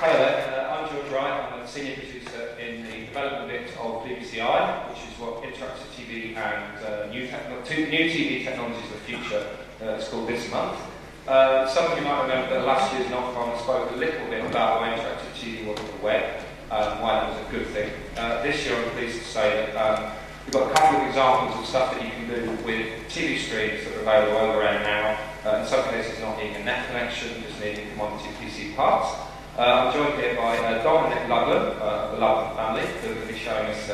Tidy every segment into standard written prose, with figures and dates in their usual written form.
Hello there, I'm Wright. I'm a senior producer in the development bit of BBCi, which is what interactive TV and new TV technologies of the future is called this month. Some of you might remember that last year's NotCon spoke a little bit about why interactive TV was on the web, why that was a good thing. This year I'm pleased to say that we've got a couple of examples of stuff that you can do with TV screens that are available all around now. In some cases not needing a net connection, just needing commodity PC parts. I'm joined here by Dominic Ludlam, of the Ludlam family, who are going to be showing us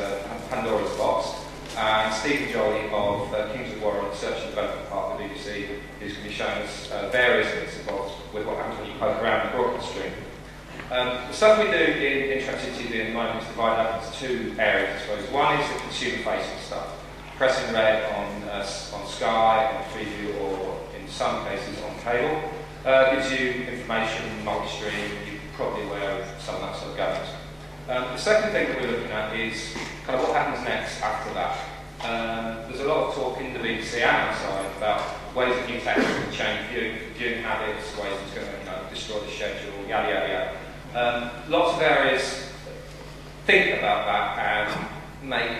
Pandora's Box, and Stephen Jolly of Kings of War, Research and Development part of the BBC, who's going to be showing us various bits involved with what happens when you poke around the broadcast stream. The stuff we do in interactive TV at the moment is divided up into two areas, I suppose. One is the consumer-facing stuff, pressing red on Sky, on Freeview, or in some cases on cable. Gives you information, multi-stream. You're probably aware of some of that sort of goes. The second thing that we're looking at is kind of what happens next after that. There's a lot of talk in the BBC and outside about ways that new tech can change viewing habits, ways it's going to destroy the schedule, yada yada yada. Lots of areas think about that and make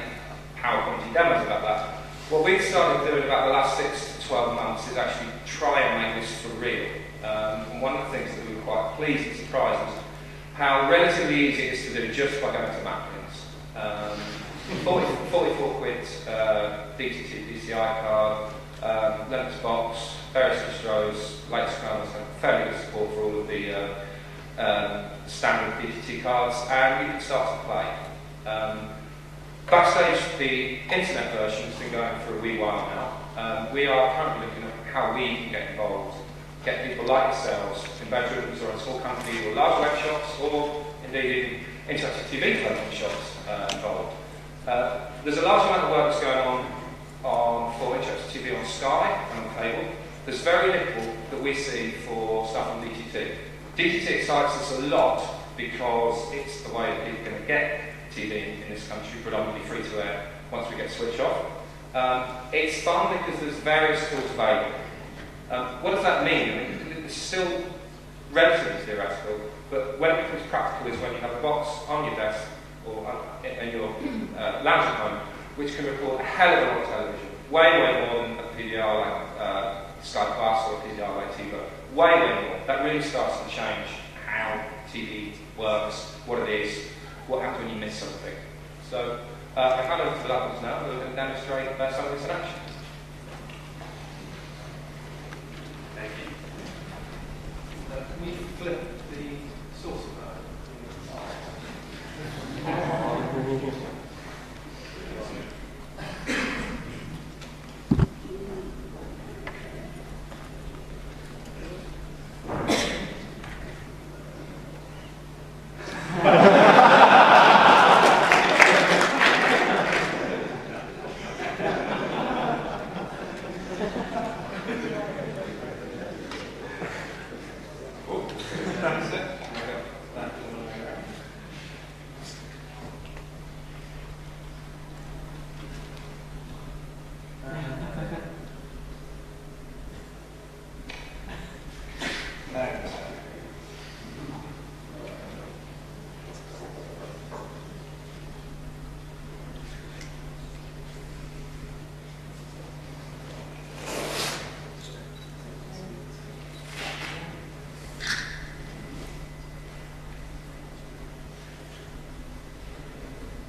PowerPoint demos about that. What we've started doing about the last 6 to 12 months is actually try and make this for real. And one of the things that we were quite pleased and surprised was how relatively easy it is to do just by going to Macklins. 44 quid DTT BCI card, Linux box, various distros, latest kernels, and fairly good support for all of the standard DTT cards, and you can start to play. Backstage, the internet version has been going for a wee while now. We are currently looking at how we can get involved, get people like yourselves in bedrooms or in small companies or large web shops or indeed in interactive TV television shops involved. There's a large amount of work that's going on for interactive TV on Sky and on cable. There's very little that we see for stuff on DTT. DTT excites us a lot because it's the way that people are going to get TV in this country, predominantly free-to-air, once we get switched off. It's fun because there's various tools available. What does that mean? I mean, it's still relatively theoretical, but when it becomes practical is when you have a box on your desk or in your lounge at home, which can record a hell of a lot of television, way more than a PVR like Sky Plus or a PVR like TiVo, way more. That really starts to change how TV works, what it is, what happens when you miss something. So I hand over to the Ludlams now, who are going to demonstrate some of this in action. Thank you. Can we flip the source of that?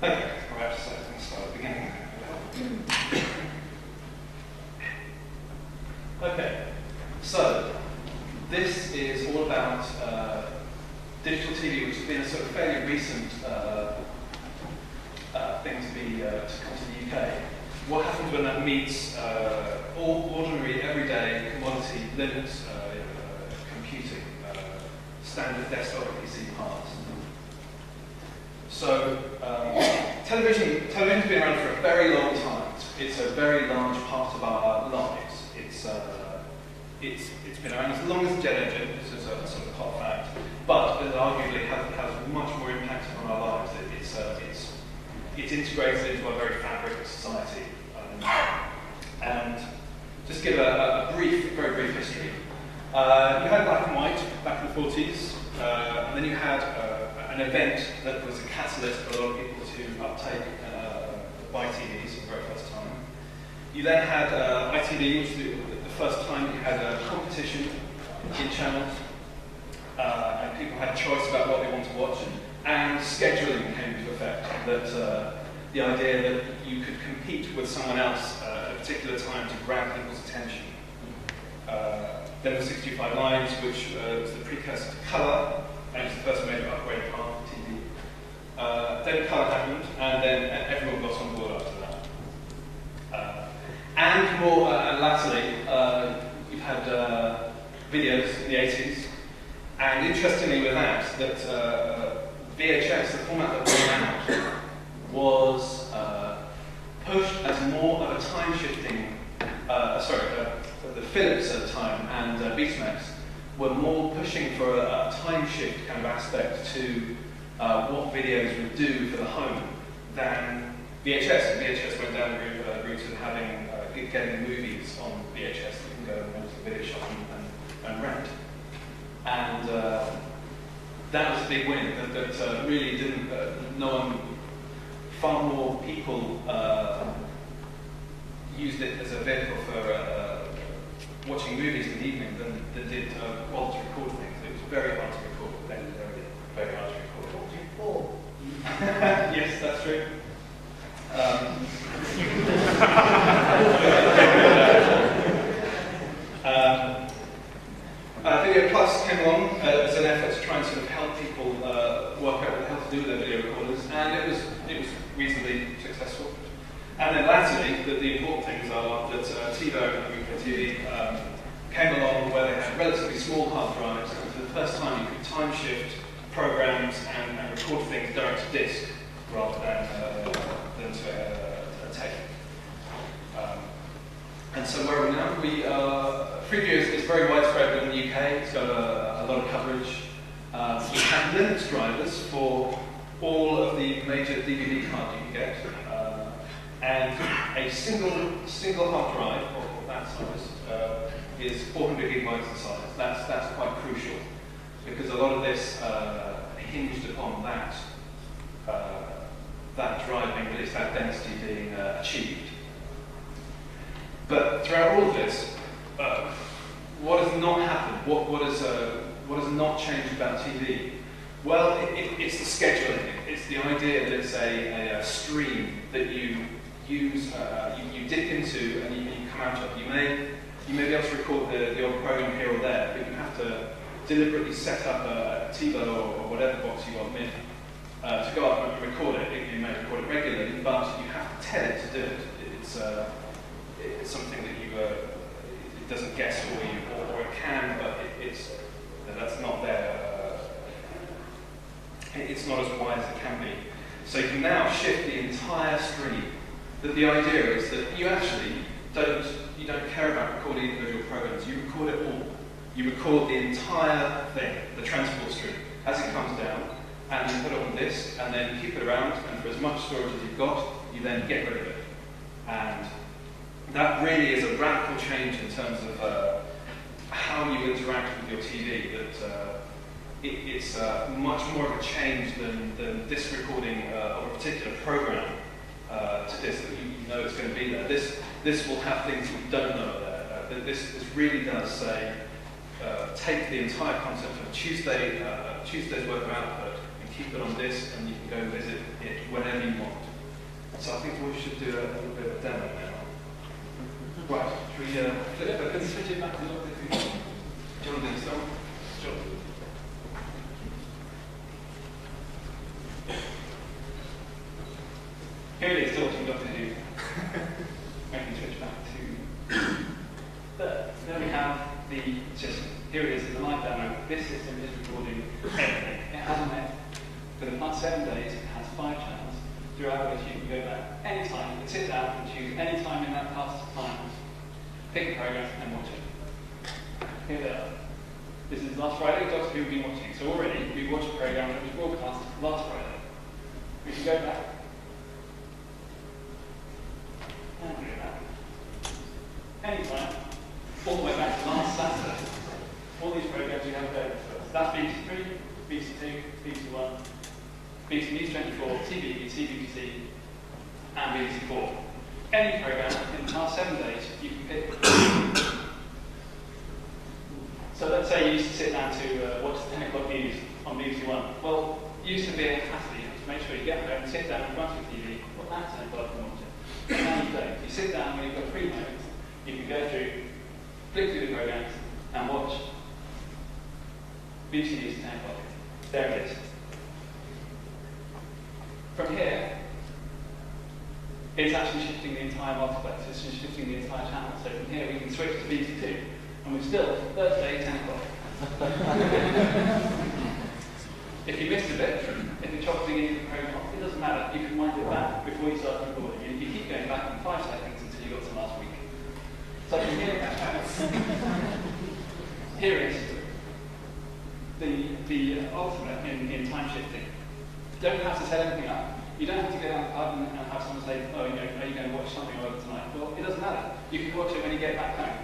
Okay, I'll have to say I'm going to start at the beginning. Okay, so this is all about digital TV, which has been a sort of fairly recent thing to come to the UK. What happens when that meets ordinary, everyday commodity Linux computing, standard desktop PC parts? So television's been around for a very long time. It's a very large part of our lives. It's been around as long as the jet engine. This is a sort of hot fact, but it arguably has much more impact on our lives. It's integrated into our very fabric of society. And just give a very brief history. You had black and white back in the 40s. And then you had an event that was a catalyst for a lot of people to uptake buy TVs for the very first time. You then had ITV, which was the first time you had a competition in channels, and people had a choice about what they want to watch, and scheduling came into effect. That the idea that you could compete with someone else at a particular time to grab people's attention. Then the 65 lines, which was the precursor to colour, and it was the first major upgrade part of TV. Then colour happened, and then everyone got on board after that. And more latterly, you've had videos in the 80s, and interestingly with that VHS, the format that came out, was pushed as more of a time-shifting, the Philips at the time and Betamax were more pushing for a time shift kind of aspect to what videos would do for the home than VHS. And VHS went down the route of having getting movies on VHS that you can go and rent to the video shop and rent. And that was a big win. That really didn't. Far more people used it as a vehicle for watching movies in the evening than did bother to record things. It was very hard to record then, very hard to record. Yes, that's true. Video Plus came along as an effort to try and sort of help people work out how to do their video recorders, and it was reasonably successful. And then latterly, the important things are that TiVo and TV came along where they had relatively small hard drives, and for the first time you could time shift programs and record things direct to disk rather than to a tape. And so where are we now? Freeview is very widespread in the UK. It's got a lot of coverage. We have Linux drivers for all of the major DVD cards you can get. And a single hard drive of that size is 400 gigabytes in size. That's quite crucial because a lot of this hinged upon that drive being released, that density being achieved. But throughout all of this, what has not happened? What has not changed about TV? Well, it's the scheduling. It's the idea that it's a stream that you use, you dip into, and you come out of. You may be able to record the odd program here or there, but you have to deliberately set up a TiVo or whatever box you want in to go up and record it. You may record it regularly, but you have to tell it to do it. It's something that it doesn't guess for you, or it can, but that's not there. It's not as wide as it can be. So you can now shift the entire stream. That the idea is that you actually don't care about recording individual programs. You record it all. You record the entire thing, the transport stream, as it comes down, and you put it on disk, and then keep it around. And for as much storage as you've got, you then get rid of it. And that really is a radical change in terms of how you interact with your TV. That it's much more of a change than disc recording of a particular program to disc that you know it's going to be there. This will have things you don't know are there. This really does say take the entire concept of Tuesday's worth of output and keep it on disc, and you can go visit it whenever you want. So I think we should do a little bit of a demo now. Right, should we flip it? Can you switch it back to the other thing? Do you want to do this one? Sure. Here it is, still watching Doctor Who. I can switch back to there we have the system. Here it is in the live demo. This system is recording everything. It has a net. For the past 7 days, it has 5 channels, throughout which you can go back any time. You can sit down and choose any time in that past time, pick a program and watch it. Here they are. This is last Friday, Doctor Who we've been watching. So already we've watched a program that was broadcast last Friday. We can go back. And go back. Anytime. All the way back to last Saturday. All these programs you have available to us. That's BBC3, BBC2, BBC1, BBC News 24, TVBC, BBC, and BBC4. Any program in the past 7 days you can pick. So let's say you used to sit down to watch the 10 o'clock news on BBC1. Well, it used to be a hassle to make sure you get home, sit down in front of the TV, put that 10 o'clock and watch it. But now you don't. You sit down when you've got 3 moments, you can go through, flick through the programs, and watch BBC News at 10 o'clock. There it is. From here, it's actually shifting the entire multiplex, it's just shifting the entire channel. So from here we can switch to BBC2, and we're still Thursday, 10 o'clock. If you missed a bit, if you're chopping into the program, it doesn't matter, you can wind it back before you start recording. You keep going back in 5 seconds until you got to last week. So from here is the ultimate in time shifting. You don't have to set anything up. You don't have to go down the pub and have someone say, oh, are you going to watch something over tonight? Well, it doesn't matter. You can watch it when you get back home.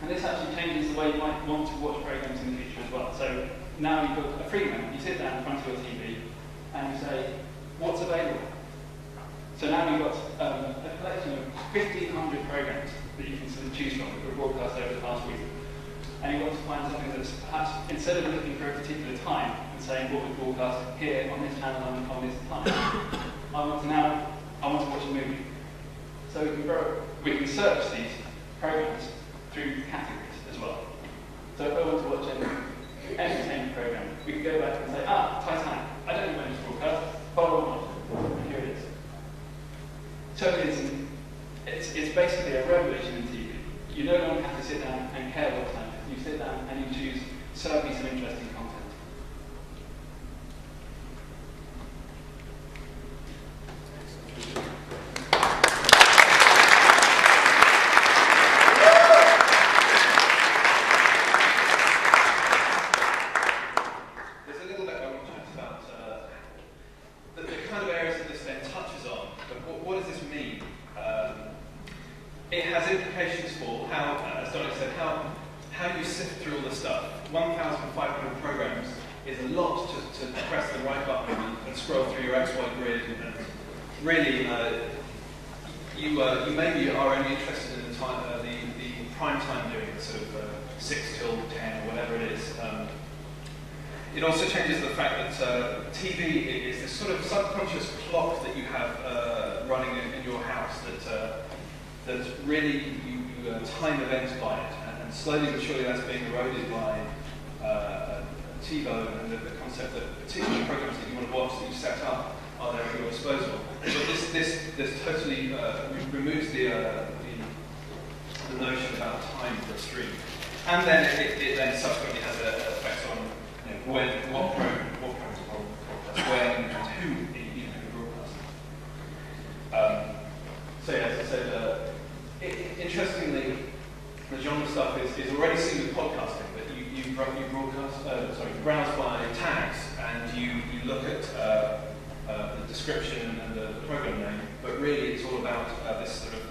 And this actually changes the way you might want to watch programs in the future as well. So now you've got a free moment, you sit down in front of your TV and you say, what's available? So now you've got a collection of 1,500 programs that you can sort of choose from that were broadcast over the past week. And you want to find something that's perhaps, instead of looking for a particular time and saying what was broadcast here on this channel and on this time, I want to watch a movie. So we can search these programs through categories as well. So if I want to watch an entertainment program, we can go back and say, Titanic. I don't know when it's broadcast, but I want to watch it. And here it is. So it's basically a revolution in TV. You no longer have to sit down and care what time it is. You sit down and you choose, serve me some interesting content. There's a little bit I want to chat about the kind of areas that this then touches on. But what does this mean? It has implications for how, as Donna said, how you sift through all this stuff. 1,500 programs is a lot to press the right button and scroll through your XY grid. And really, you maybe are only interested in the prime time doing, sort of 6 till 10 or whatever it is. It also changes the fact that TV is this sort of subconscious clock that you have running in your house that really you time events by it, and slowly but surely that's being eroded by TiVo and the concept that particular programs that you want to watch that you set up are there at your disposal. But this totally removes the notion about time for a stream, and then it then subsequently has an effect on what programs are broadcast, when and who broadcast. So yeah, as I said, interestingly, the genre stuff is already seen with podcasting, but you browse by tags and you look at the description and the program name, but really it's all about this sort of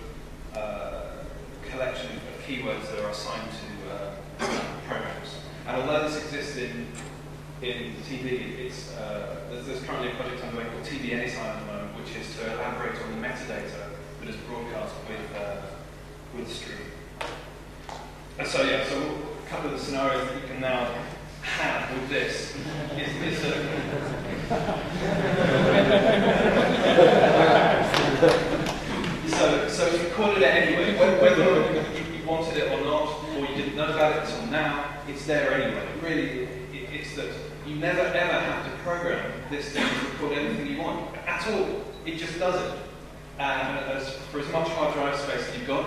collection of keywords that are assigned to programs. And although this exists in TV, there's currently a project underway called TV Anytime at the moment, which is to elaborate on the metadata that is broadcast with the stream. And so yeah, so a couple of the scenarios that you can now have with this is so you recorded it anyway, whether you wanted it or not, or you didn't know about it until now, it's there anyway. Really, it's that you never ever have to program this thing to record anything you want at all. It just does it. And for as much hard drive space that you've got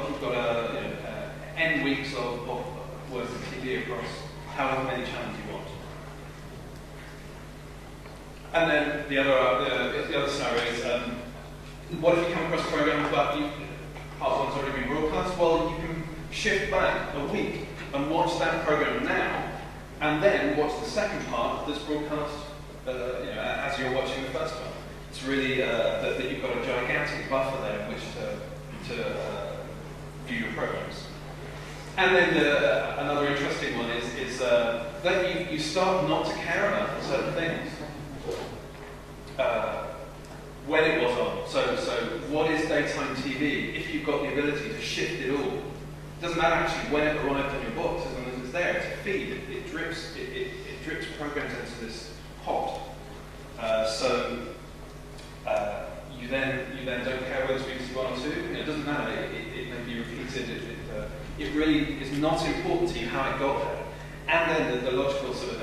N weeks of worth of TV across however many channels you want. And then the other scenario is, what if you come across a program but part one's already been broadcast? Well, you can shift back a week and watch that program now, and then watch the second part that's broadcast as you're watching the first one. It's really that you've got a gigantic buffer there in which to view your programs. And then another interesting one is then you start not to care about certain things. When it was on. So what is daytime TV? If you've got the ability to shift it all, it doesn't matter actually when it arrived on your box, as long as it's there. It's a feed. It drips programs into this pot. You then don't care whether it's BBC 1 or 2. It doesn't matter. It may be repeated. It really is not important to you how it got there. And then the logical sort of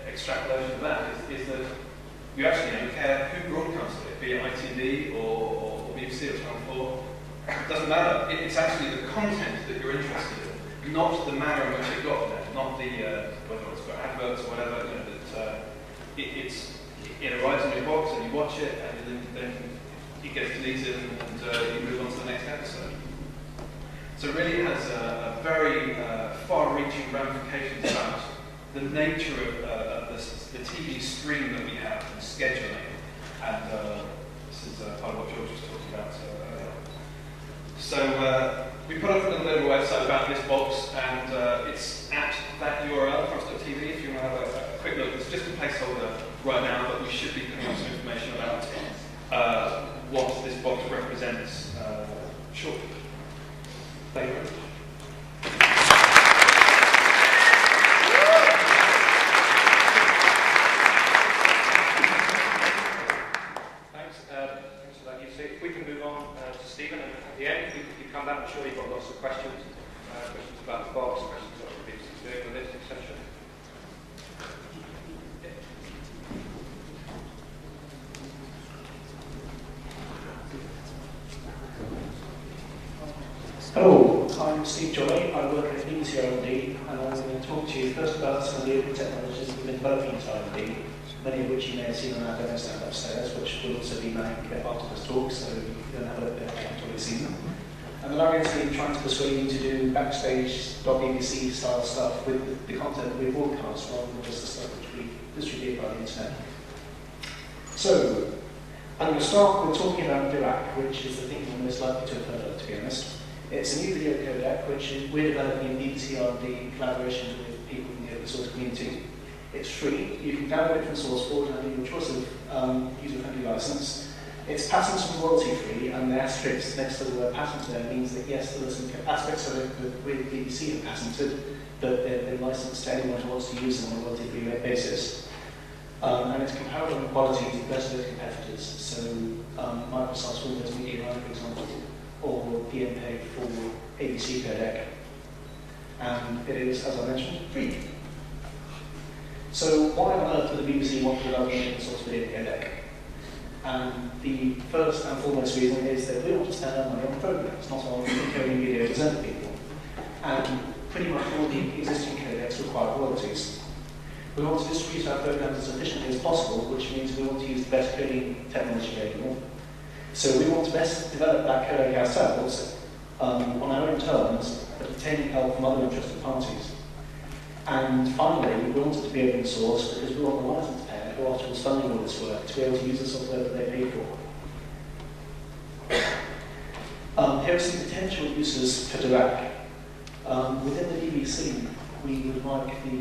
extrapolation of that is that you actually don't care who broadcasted it, be it ITV or BBC or Channel 4. It doesn't matter. It's actually the content that you're interested in, not the manner in which it got there, not the whether it's got adverts or whatever. It arrives in your box and you watch it, and then it gets deleted and you move on to the next episode. So it really has a very far-reaching ramifications about the nature of the TV stream that we have and scheduling. And this is part of what George was talking about earlier. So we put up a little bit of a website about this box, and it's at that URL, cross.tv, if you want to have a quick look. It's just a placeholder right now, but we should be putting up some information about what this box represents shortly. Thank you very much. Thanks for that, you see. If we can move on to Stephen, and at the end, if you come back, I'm sure you've got lots of questions. Questions about the box, questions about what the BBC is doing with it, etc. Hello, I'm Steve Joy. I work at BBCi, and I'm going to talk to you first about some of the open technologies that we've been developing at R&D, many of which you may have seen on our demo stand upstairs, which will also be made after this talk, so you can have a look at it until you've seen them. And then I'm going to be trying to persuade you to do backstage.bbc style stuff with the content that we broadcast rather than just the stuff which we distribute by the internet. So, I'm going to start with talking about Dirac, which is the thing you're most likely to have heard of, to be honest. It's a new video codec which we're developing in BBCi in collaboration with people in the open source community. It's free. You can download it from SourceForge and your choice of user-friendly license. It's patent and royalty free, and the asterisk next to the word patent there means that yes, there are some aspects of it that we at BBC have patented, but they've been licensed to anyone who wants to use them on a royalty free basis. And it's comparable in quality to the best of its competitors. So Microsoft's Windows Media Live, for example, or the MPEG for ABC codec. And it is, as I mentioned, free. So why on earth would the BBC want to develop an open source video codec? And the first and foremost reason is that we want to spend our money on programs, not on encoding video to send to people. And pretty much all the existing codecs require royalties. We want to distribute our programs as efficiently as possible, which means we want to use the best coding technology available. So we want to best develop that codec ourselves on our own terms, but obtaining help from other interested parties. And finally, we want it to be open source because we want the license payer, who afterwards funding all this work, to be able to use the software that they pay for. Here are some potential uses for Dirac. Within the BBC, we would like the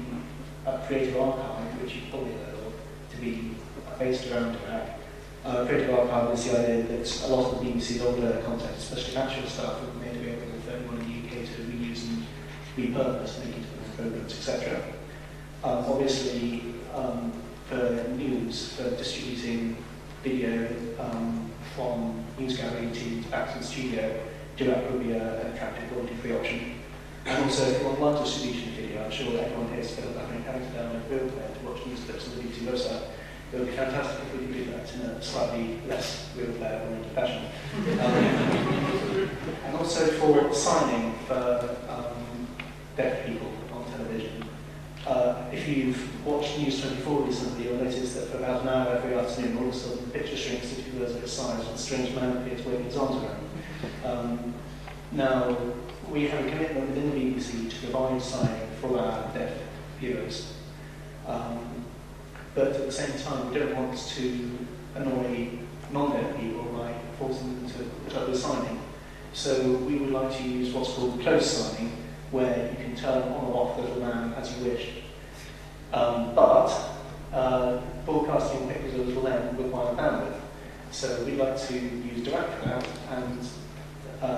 Creative Archive, which you've probably heard of, to be based around Dirac. Creative Archive is the idea that a lot of the BBC's older content, especially actual stuff, would be made available for anyone in the UK to reuse and repurpose, make into programs, etc. Obviously, for news, for distributing video from news gallery to back to the studio, Dirac would be an attractive royalty-free option. And also, if you want live distribution video, I'm sure everyone here is fed up having to download RealPlayer to watch news clips on the BBC website. It would be fantastic if we could do that in a slightly less RealPlayer-oriented fashion. And also for signing for deaf people on television. If you've watched News 24 recently, you'll notice that for about an hour every afternoon, all of a sudden the picture shrinks to 2/3 of its size, and a strange man appears waving his arms around. Now, we have a commitment within the BBC to provide signing for our deaf viewers. But at the same time, we don't want to annoy non-deaf people by forcing them to put up with signing. So we would like to use what's called close signing, where you can turn on or off the little man as you wish. Broadcasting pictures will then require bandwidth. So we'd like to use Dirac for that and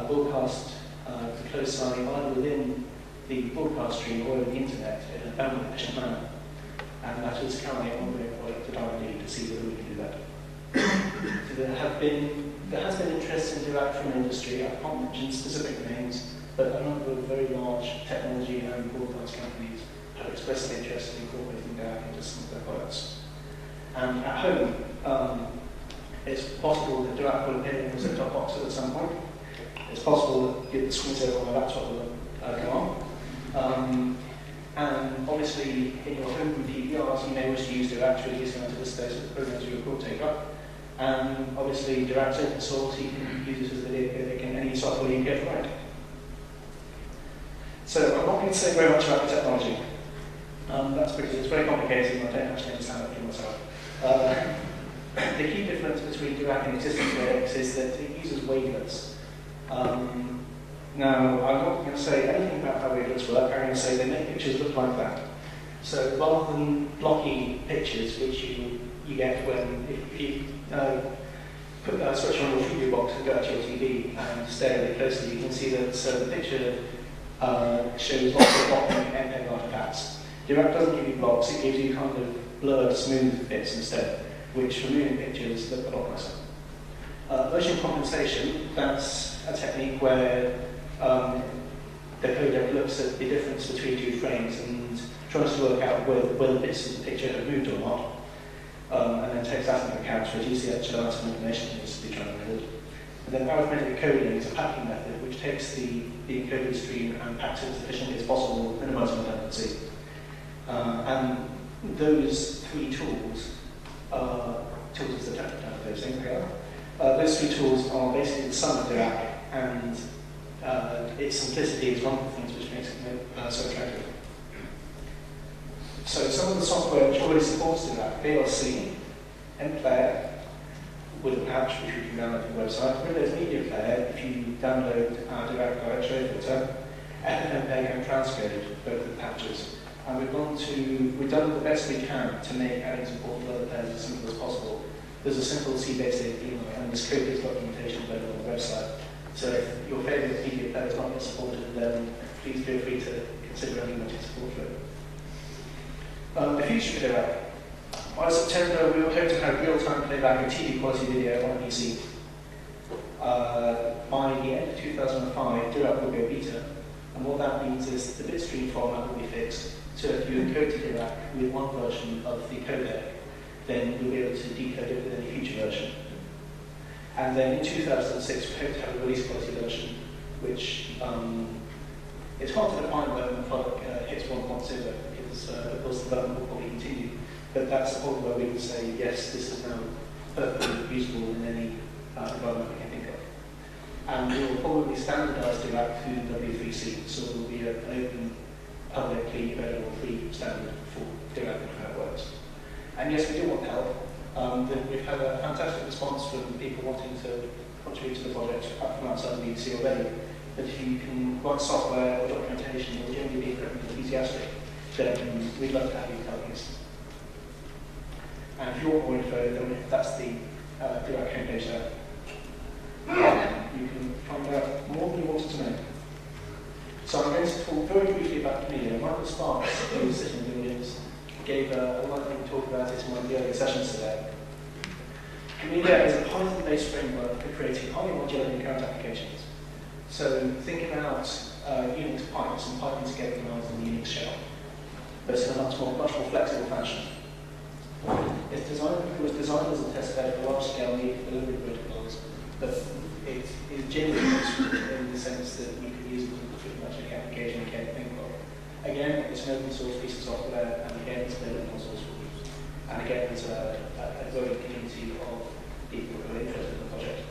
broadcast the closed sign either within the broadcast stream or over the internet in a bandwidth efficient manner. And that is currently an ongoing project at R&D to see whether we can do that. So there has been interest in Dirac from industry. I can't mention specific names, but a number of very large technology and broadcast companies have expressed an interest in incorporating Dirac into some of their products. And at home, it's possible that Dirac will appear in the set-top boxes at some point. It's possible that the screensaver on a laptop will go on. And obviously, in your home PVRs, you may wish to use Dirac to reduce the amount of displays that the programs you record take up. And obviously, Dirac's open source, you can use it as a video codec in any software you can get right. So I'm not going to say very much about the technology. That's because it's very complicated and I don't actually understand it for myself. The key difference between Dirac and existing codecs is that it uses wavelets. Now, I'm not going to say anything about how wavelets work. I'm going to say they make pictures look like that. So rather than blocky pictures, which you get when if you switch on your video box and go to your TV and stare really closely, you can see that the picture shows lots of blocking and artifacts. Dirac doesn't give you blocks, it gives you kind of blurred, smooth bits instead, which for moving pictures look a lot nicer. Motion compensation, that's a technique where the codec looks at the difference between two frames and tries to work out whether bits of the picture have moved or not, and then takes that into account to reduce the actual amount of information that needs to be transmitted. And then arithmetic coding is a packing method which takes the encoded stream and packs it as efficiently as possible, minimizing redundancy. And those three tools, tools is the technical term for those things, those three tools are basically the sum of Dirac, and its simplicity is one of the things which makes it so attractive. So some of the software which already supports Dirac, VLC, MPlayer, with a patch which we can download from the website, Windows Media Player, if you download Dirac Direct Show Filter, FFmpeg and Transcode, both of the patches. And we've done the best we can to make adding support for other players as simple as possible. There's a simple C-based API, and there's copious documentation available on the website. So if your favourite media player is not yet supported, then please feel free to consider implementing support for it. The future for Dirac. By September, we will hope to have real-time playback of TV quality video on a PC. By the end of 2005, Dirac will go beta, and what that means is the bitstream format will be fixed. So if you encode to Dirac with one version of the codec, then you'll be able to decode it with any future version. And then in 2006, we hope to have a release quality version, which it's hard to define when the product hits 1.0, because of course the development will probably continue. But that's the point where we can say, yes, this is now perfectly usable in any environment we can think of. And we will probably standardize Dirac through the W3C, so there will be an open, publicly available free standard for Dirac and how it works. And yes, we do want help. We've had a fantastic response from people wanting to contribute to the project from outside the BBCi already. But if you can write software or documentation or generally be enthusiastic, then we'd love to have you helping us. And if you want more info, then that's the Dirac homepage there. You can find out more than you wanted to know. So I'm going to talk very briefly about Camellia. Michael Sparks, who was sitting in the audience, gave a lightning talk about it in one of the earlier sessions today. Camellia is a Python-based framework for creating highly modular concurrent applications. So think about Unix pipes and piping together commands in the Unix shell, but in a much more flexible fashion. It's designed as a testbed for large-scale delivery protocols, but it is generally useful in the sense that you can use it for pretty much any application you can think of. Again, it's an open source piece of software, and again, it's available on source forums. And again, there's a growing community of people who are interested in the project,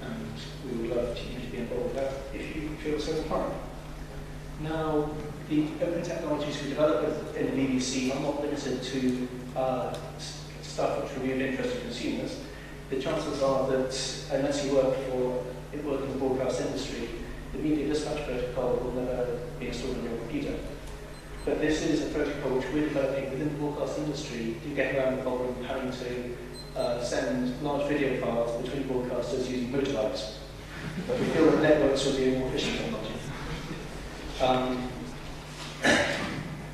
and we would love you to be involved with that if you feel so inclined. Now, the open technologies we develop in the BBC are not limited to stuff which will be of interest to consumers. The chances are that unless you work in the broadcast industry, the media dispatch protocol will never be installed on your computer. But this is a protocol which we're developing within the broadcast industry to get around the problem of having to send large video files between broadcasters using motorbikes. But we feel that networks will be a more efficient technology.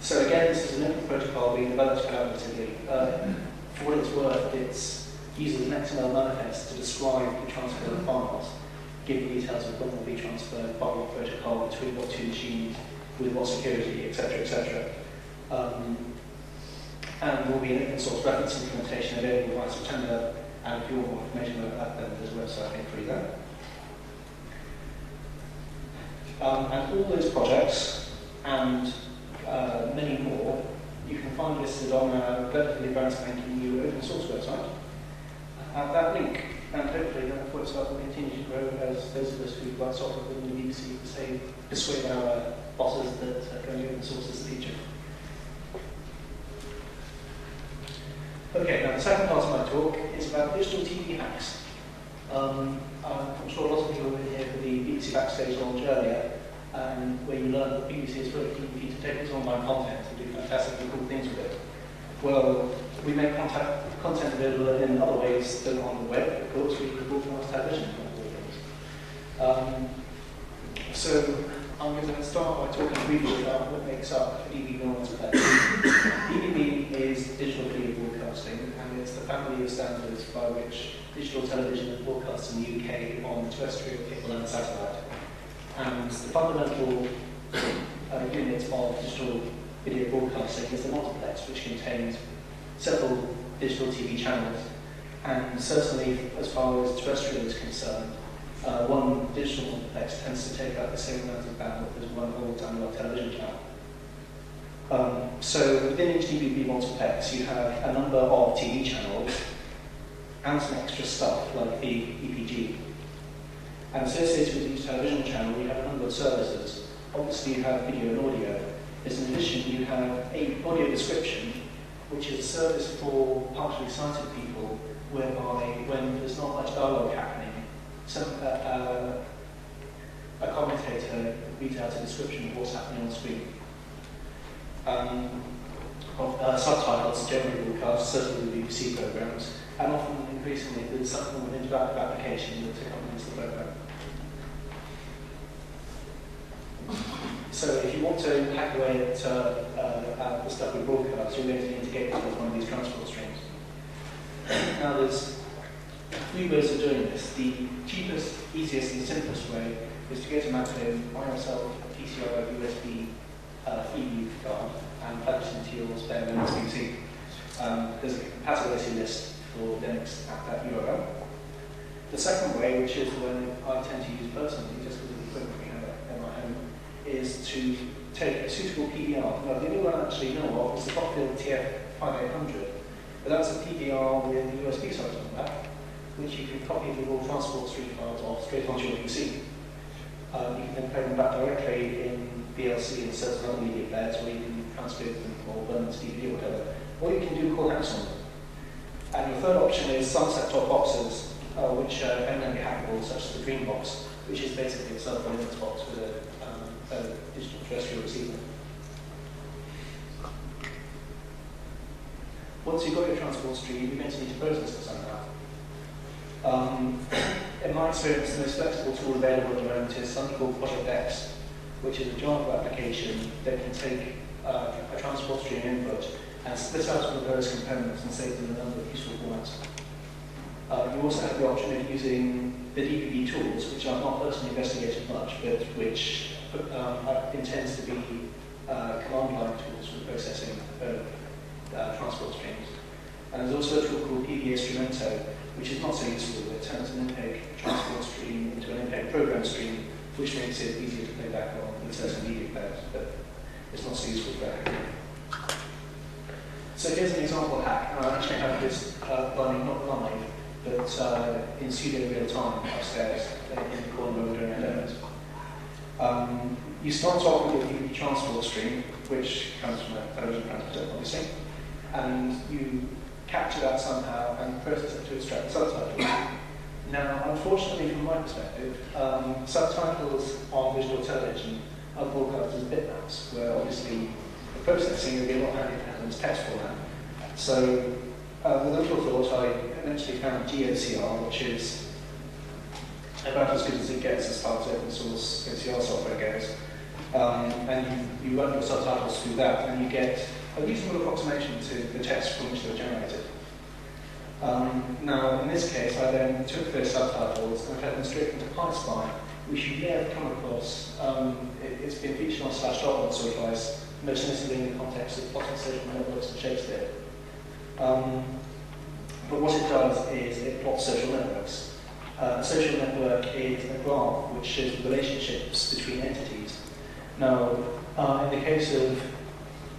So again, this is an open protocol being developed collaboratively. For what it's worth, it uses an XML manifest to describe the transfer of files, give the details of when they'll be transferred, by what protocol, between what two machines, with what security, etc., etc. And there will be an open source reference implementation available by September, and if you want more information about that, then there's a website link for you there. And all those projects, and many more, you can find listed on our relatively brand spanking new open source website at that link. And hopefully that website will continue to grow as those of us who write software within the BBC persuade our bosses that going open source is the future. Okay, now the second part of my talk is about digital TV hacks. I'm sure a lot of people have been here for the BBC Backstage launch earlier, where you learned that BBC is very keen for you to take this online content and do fantastically cool things with it. Well, we make content available in other ways than on the web. Of course, we can broadcast television and all things. So I'm going to start by talking briefly about what makes up DVB OpenTech. DVB is digital video broadcasting, and it's the family of standards by which digital television is broadcast in the UK on terrestrial, cable and satellite. And the fundamental unit of digital video broadcasting is the multiplex, which contains several digital TV channels. And certainly, as far as terrestrial is concerned, one digital multiplex tends to take up the same amount of bandwidth as one old analog television channel. So within each DVB multiplex, you have a number of TV channels and some extra stuff like the EPG. And associated with each television channel, you have a number of services. Obviously, you have video and audio. As in addition, you have an audio description, which is a service for partially sighted people, whereby when there's not much dialogue happening, a commentator reads out a description of what's happening on the screen. Subtitles generally broadcast, certainly the BBC programmes, and often increasingly there's something with an interactive application that accompanies the programme. So if you want to hack away at the stuff we broadcast, you're going to integrate it with one of these transport streams. Now there's three ways of doing this. The cheapest, easiest and simplest way is to go to Maclean, buy yourself a PCI USB feed card and plug it into your spare Linux PC. There's a compatibility list for Linux at that URL. The second way, which is the one I tend to use personally, just because of the equipment we have at my home, is to take a suitable PVR. Now, the only one I actually know of is the Cockfield TF5800, but that's a PVR with a USB slot on the back, which you can copy the raw transport stream files off straight onto your PC. You can then play them back directly in VLC and certain other media players, where you can transcribe them or burn them to DVD or whatever. Or you can do call hacks on them. And your third option is some set-top boxes, which are eminently hackable, such as the Dreambox, which is basically itself a Linux box with a digital terrestrial receiver. Once you've got your transport stream, you're going to need to process it somehow. In my experience, the most flexible tool available at the moment is something called Project X, which is a Java application that can take a transport stream input and split out all the various components and save them in a number of useful formats. You also have the option of using the DVB tools, which I've not personally investigated much, but which intends to be command line tools for processing transport streams. And there's also a tool called PV Instrumento, which is not so useful. It turns an MPEG transport stream into an MPEG program stream, which makes it easier to play back on with certain media players, but it's not so useful for hacking. So here's an example hack. I actually have this running not live, but in pseudo real time upstairs in the corner where we're doing our demos. You start off with your DVB transport stream, which comes from a television transmitter, obviously, and you capture that somehow and process it to extract the subtitles. Now, unfortunately, from my perspective, subtitles on visual television are broadcast as bitmaps, where obviously the processing will be a lot handier than text format. So, with a little thought, I eventually found GOCR, which is about as good as it gets as far as open source OCR software goes. And you run your subtitles through that, and you get a reasonable approximation to the text from which they were generated. Now, in this case, I then took those subtitles and fed them straight into PySpy, which you may have come across. It's been featured on Slashdot once or twice, most notably in the context of plotting social networks and Shakespeare. But what it does is it plots social networks. A social network is a graph which shows the relationships between entities. Now, in the case of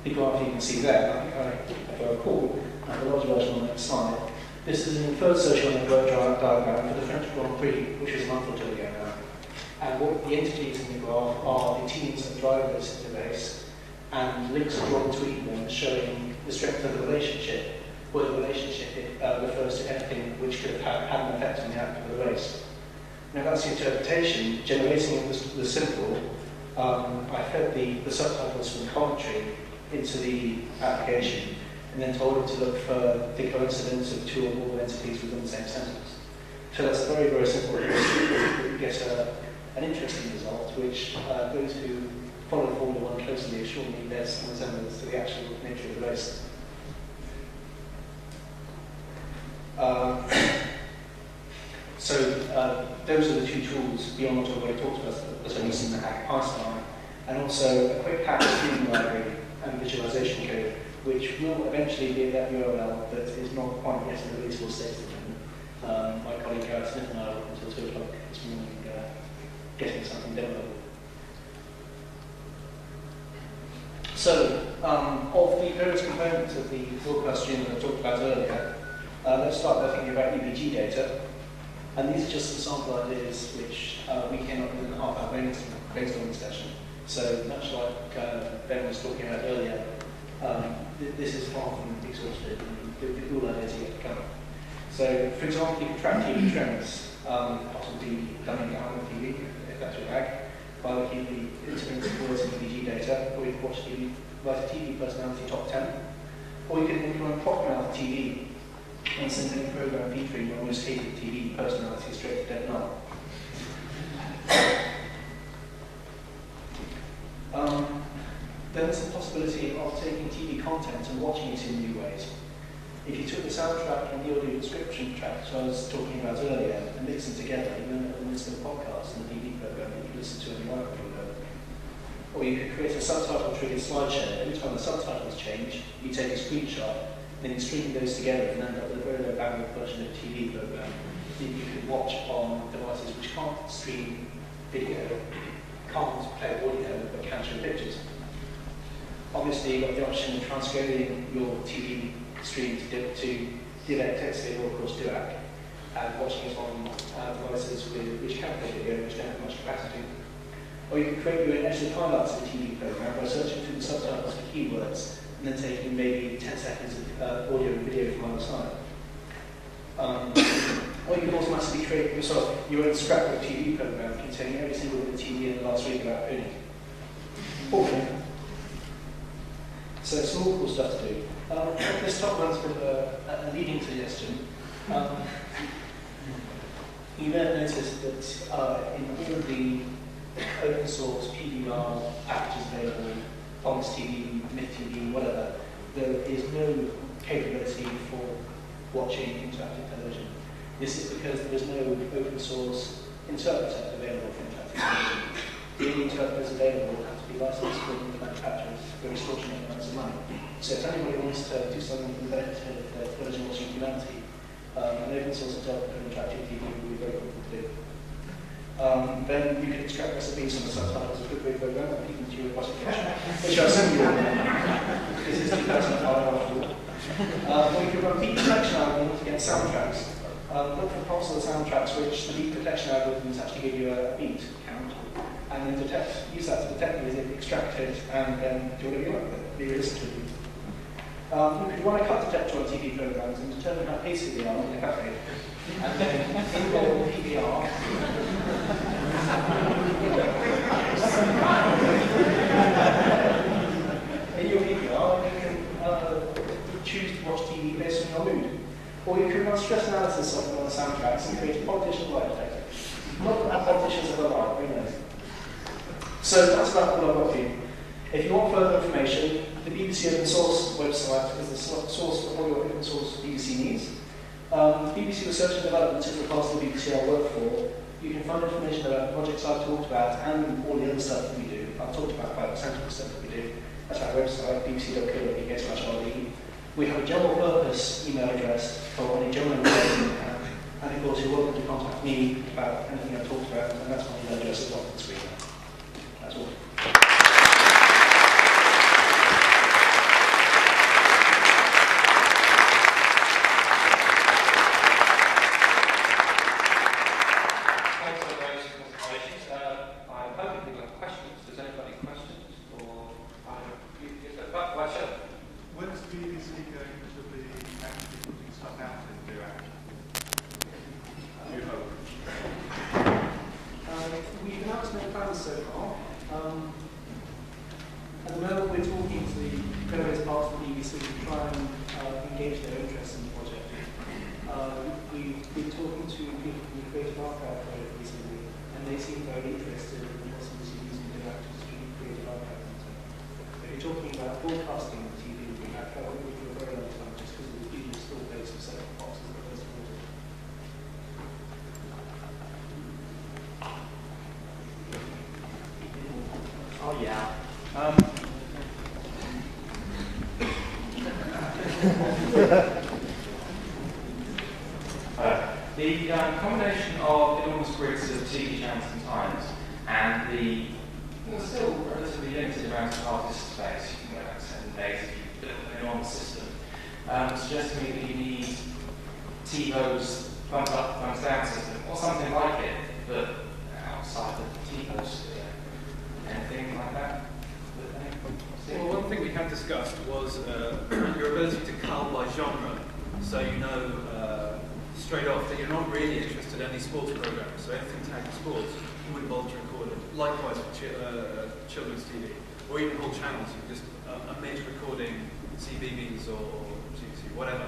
the graph you can see there, I think if I recall, I have a large version on the next slide. This is an inferred social network diagram for the French Grand Prix, which was a month or two ago now. And what the entities in the graph are the teams that drive this interface, and links are drawn between them showing the strength of the relationship, where the relationship refers to anything which could have had an effect on the outcome of the race. Now that's the interpretation. Generating was simple. I fed the subtitles from the commentary into the application, and then told it to look for the coincidence of two or more entities within the same sentence. So that's a very, very simple procedure. You get an interesting result, which those who follow Formula 1 closely assure me there's some resemblance to the actual nature of the race. Those are the two tools beyond what I've already talked about, that are using the hack PySpy, and also a quick hack streaming library and visualization code, which will eventually be that URL that is not quite yet in the releasable state at the moment. My colleague Gareth Smith and I were until 2 o'clock this morning getting something demoed. So, of the various components of the broadcast stream that I talked about earlier, let's start by thinking about EBG data. And these are just some sample ideas which we came up with in a half-hour brainstorming session. So much like Ben was talking about earlier, this is far from exhaustive, and the cool ideas are yet to come. So, for example, you can track TV trends, possibly dumbing down the TV, if that's your bag, by looking at the incidence of voice and EBG data, or you can watch TV, write a TV personality top 10, or you can implement proper mouth TV and send a program featuring your most hated TV personality straight to dead null. Then there's the possibility of taking TV content and watching it in new ways. If you took the soundtrack and the audio description track, which I was talking about earlier, and mixed them together, you end up with a podcast and a TV program that you can listen to on your microphone. Or you could create a subtitle-triggered slideshow. Every time the subtitles change, you take a screenshot, then you string those together and end up with a very low bandwidth version of a TV program that you could watch on devices which can't stream video, can't play audio, but can show pictures. Obviously, you've got the option of transcoding your TV stream to Dirac text or of course Dirac, and watching it on devices which can play video, which don't have much capacity. Or you can create your own edited highlights of the TV program by searching through the subtitles for keywords, and then taking maybe 10 seconds of audio and video from either side. Or you can automatically create yourself your own scrapbook TV program containing every single bit of TV in the last week about owning. Awful. So some more cool stuff to do. This top one's a bit of a leading suggestion. You may have noticed that in all of the open source PVR packages available, OpenTech, nifty, whatever, there is no capability for watching interactive television. This is because there is no open source interpreter available for interactive television. The only interpreters available have to be licensed from the manufacturers for extortionate amounts of money. So if anybody wants to do something for the benefit of television watching humanity, an open source interpreter of interactive TV would be very good to do. Then you can extract recipes from the subtitles of the program and feed them to your repository, which I'll send you all. This is 2005 after all. Or you can run beat detection algorithms against soundtracks. Look for parts of the soundtracks which the beat detection algorithms actually give you a beat count, and then use that to detect music, extract it, and then do whatever you like with it. Be realistic with it. You could run a cut detector on TV programs and determine how pasty they are in a cafe. And then in your PVR, you can choose to watch TV based on your mood. Or you can run stress analysis software on the soundtracks and create a politician lie detector. Not that politicians ever lie, who knows. So that's about what I've got for you. If you want further information, the BBC open source website is the source for all your open source BBC needs. BBC Research and Development is the part of the BBC I work for. You can find information about the projects I've talked about and all the other stuff that we do. I've talked about 5% of the stuff that we do. That's our website, bbc.co.uk/RD. We have a general purpose email address for any general information you have. And of course, you're welcome to contact me about anything I've talked about, and that's my email address at the bottom of the screen. That's all. When's the BBC going to be actually putting stuff out in Dirac? You hope. We've announced no plans so far. At the moment, we're talking to the various parts of the BBC to try and engage their interest in the project. We've been talking to people from the Creative Archive project recently, and they seem very interested in the possibility of using Dirac to distribute creative archive content. If you're talking about broadcasting TV, that would be for a very long time, just because of the huge install base of set-top boxes that are supported. Oh yeah. The combination of enormous grids of TV channels and times and the still relatively limited amount of hard disk space, you can go back 7 days if you build an enormous system, suggests to me that you need TiVo's thumbs up, thumbs down system, or something like it, but outside of TiVo's sphere. Anything like that? Well, one thing we have discussed was your ability to cull by genre, so you know straight off that you're not really interested in any sports programs, so anything tagged sports, you wouldn't bother to record it. Likewise for children's TV, or even whole channels, you just omit recording CBeebies or BBC, whatever.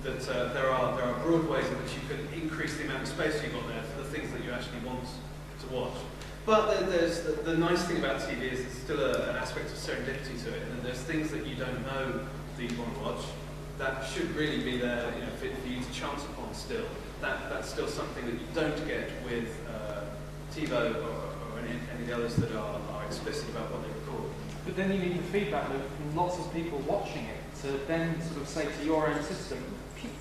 That there are broad ways in which you could increase the amount of space you've got there for the things that you actually want to watch. But there's the nice thing about TV is there's still an aspect of serendipity to it, and there's things that you don't know that you want to watch that should really be there, for you to chance upon still. That's still something that you don't get with TiVo or any of the others that are explicit about what they record. But then you need the feedback loop from lots of people watching it to then sort of say to your own system,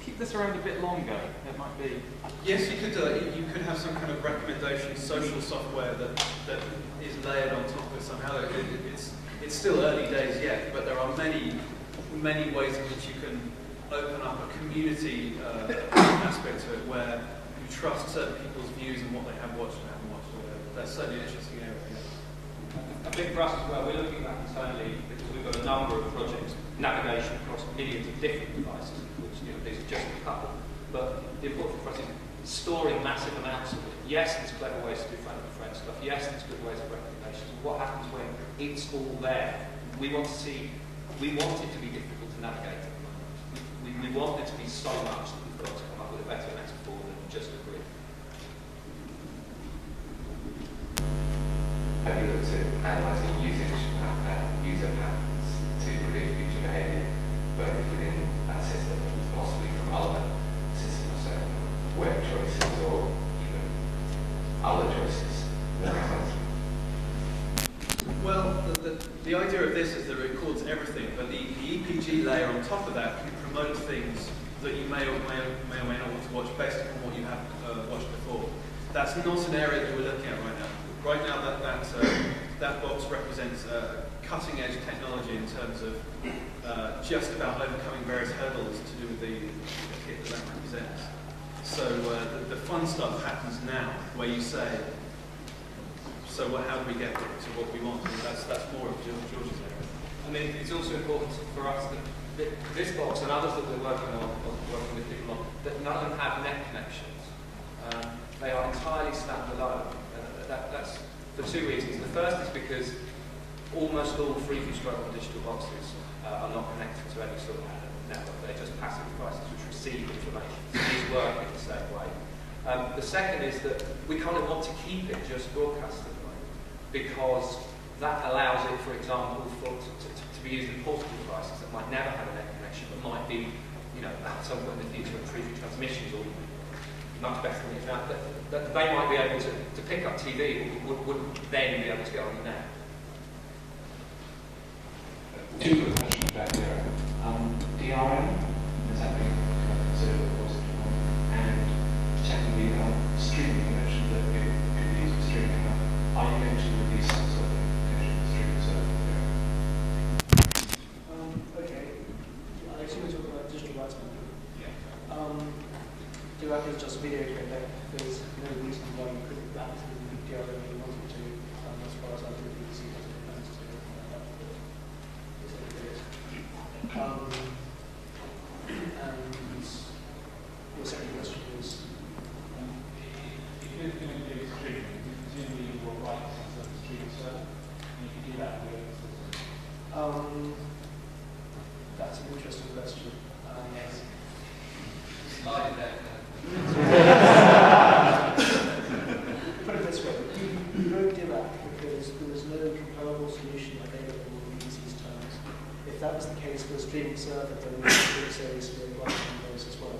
keep this around a bit longer. It might be. Yes, you could do it. You could have some kind of recommendation social software that is layered on top of it somehow. It's still early days yet, but there are many ways in which you can open up a community aspect to it where you trust certain people's views and what they have watched and haven't watched. That's certainly an interesting area. I think for us as well, we're looking at internally because we've got a number of projects, navigation across millions of different devices, which these are just a couple. But the important thing for us is storing massive amounts of it. Yes, there's clever ways to do friend-to-friend stuff. Yes, there's good ways of recommendations. What happens when it's all there? We want it to be difficult to navigate. We want it to be so much that we've got to come up with a better metaphor than just a grid. Have you looked at analysing user patterns to predict future behaviour, both within that system and possibly from other systems, so web choices or even other choices? Does that make sense? Well, the idea of this is that it records everything, but the EPG layer on top of that can promote things that you may or may not want to watch based upon what you have watched before. That's not an area that we're looking at right now. Right now, that box represents cutting-edge technology in terms of just about overcoming various hurdles to do with the kit that represents. So the fun stuff happens now, where you say, so how do we get to what we want? And that's more of George's area. I mean, it's also important for us that this box and others that we're working with people on, that none of them have net connections. They are entirely standalone. That's for two reasons. The first is because almost all free-constructed digital boxes are not connected to any sort of network. They're just passive devices which receive information. So these work in the same way. The second is that we kind of want to keep it just broadcasted, because that allows it, for example, to be used in portable devices that might never have a net connection, but might be, at some point in the future, improving transmissions or much better than it. Now, that they might be able to pick up TV, but wouldn't then be able to get on the net. Two quick questions back there. DRM, is that being considered a positive one? And secondly, streaming, you mentioned that it could be used for streaming. Are you going to release some sort of connection to streaming service there? Okay. I assume we're talking about digital rights management. Yeah. Dirac is just video codec. There's no reason why you couldn't back to the DRM if you wanted to, as far as I do, BBC has any plans to do that. And your second question was? If you're going to do streaming, presumably you will write some sort of streaming server, and you can do that with your system. That's an interesting question. Yes. Put it this way, we wrote Dirac because there was no comparable solution available in BBC's terms. If that was the case for a streaming server, then we would say we're writing on those as well.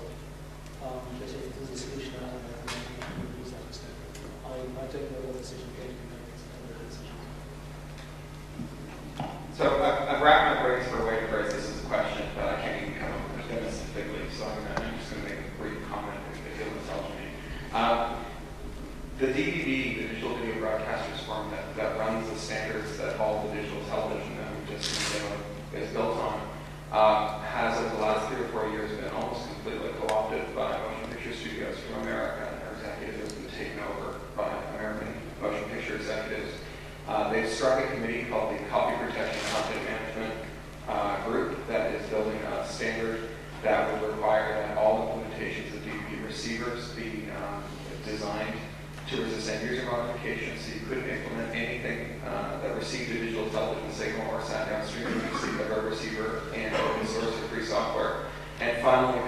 But if there's a solution out there, then we would use that instead. I don't know what decision is going to be made. So I've wrapped my brains for a way to phrase this as a question, but I can't even come up with it specifically, so I'm just going to make a brief comment if you'll indulge me. The DVB, the Digital Video Broadcasters Forum, that runs the standards that all the digital television that we just is built on, has over the last 3 or 4 years been almost completely co-opted by motion picture studios from America, and their executives have been taken over by American motion picture executives. They've struck a committee called the Copy Protection Content Management Group that is building a standard that would require that all implementations of DVD receivers be designed to resist end-user modification, so you couldn't implement anything that received a digital television signal or sat downstream and received a hard receiver and open source or free software. And finally,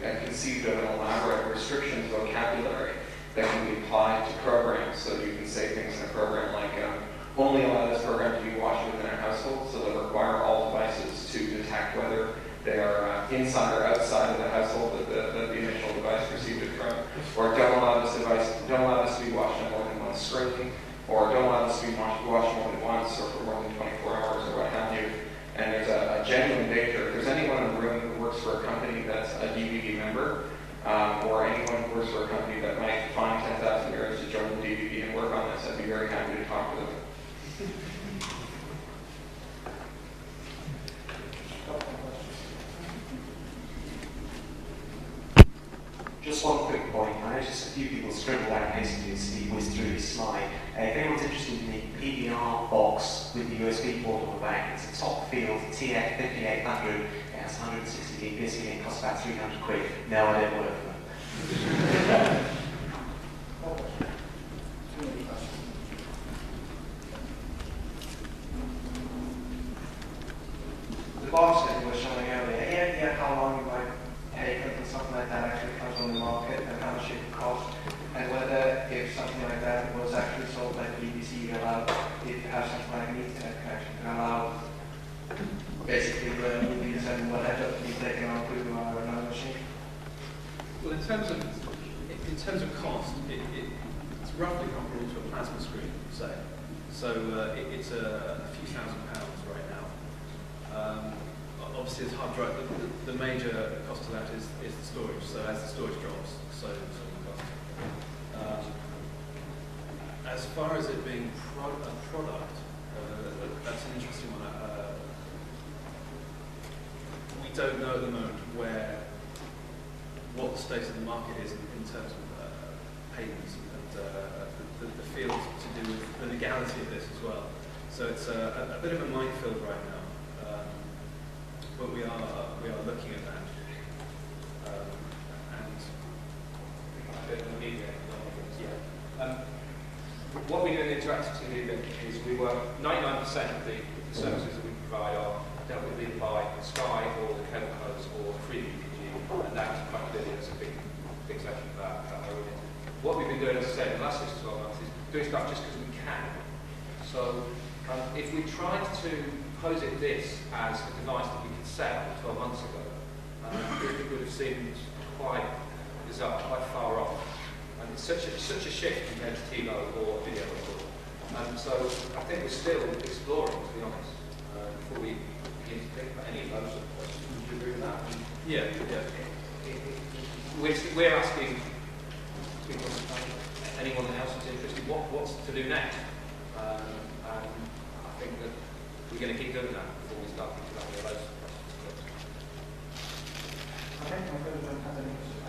they've conceived of an elaborate restrictions vocabulary that can be applied to programs, so you can say things in a program like only allow this program to be watched within a household, so they'll require all devices to detect whether they are inside or outside of the household that the initial device received it from, or don't allow this to be watched on more than one screen, or don't allow this to be watched more than once or for more than 24 hours or what have you. And there's a genuine danger. If there's anyone in the room who works for a company that's a DVD member, or anyone who works for a company that might find 10,000 euros to join the DVD and work on this, I'd be very happy to talk to them. Just one quick point. I noticed a few people scribbled out hastily as Steve whizzed through his slide. If anyone's interested in the PVR box with the USB port on the back, it's a top field TF5800. It has 160 gig disk and it costs about 300 quid. No, I don't work for them. The box that you were showing earlier, how long it might take until something like that actually comes on the market and how much it would cost, and whether if something like that was actually sold by BBC, allowed it to have something like an Ethernet connection to allow basically the movies and whatever to be taken onto another machine. Well, in terms of cost, it's roughly comparable to a plasma screen, say. So it's a few £1,000s right now. Obviously, it's hard drive. The major cost of that is the storage. So as the storage drops, so the cost. As far as it being a product, that's an interesting one. We don't know at the moment what the state of the market is in terms of patents and the field to do with the legality of this as well. So it's a bit of a minefield right now. but we are looking at that. And what we do in the interactive TV bit is we work 99% of the services that we provide are dealt with either by Sky or the cable codes or free BBCi, and that quite clearly is a big section of that area. What we've been doing, as I said, in the last 6 to 12 months is doing stuff just because we can. So if we tried to posit this as a device that we could sell 12 months ago, it would have seemed quite bizarre, quite far off. And it's such a shift compared to TiVo or video record. So I think we're still exploring, to be honest, before we begin to think about any of those sort of questions. Would you agree with that? Yeah. We're asking people, anyone else who's interested, what's to do next? And I think that we're going to keep doing that before we start thinking about any of those questions. Okay, I don't have any questions.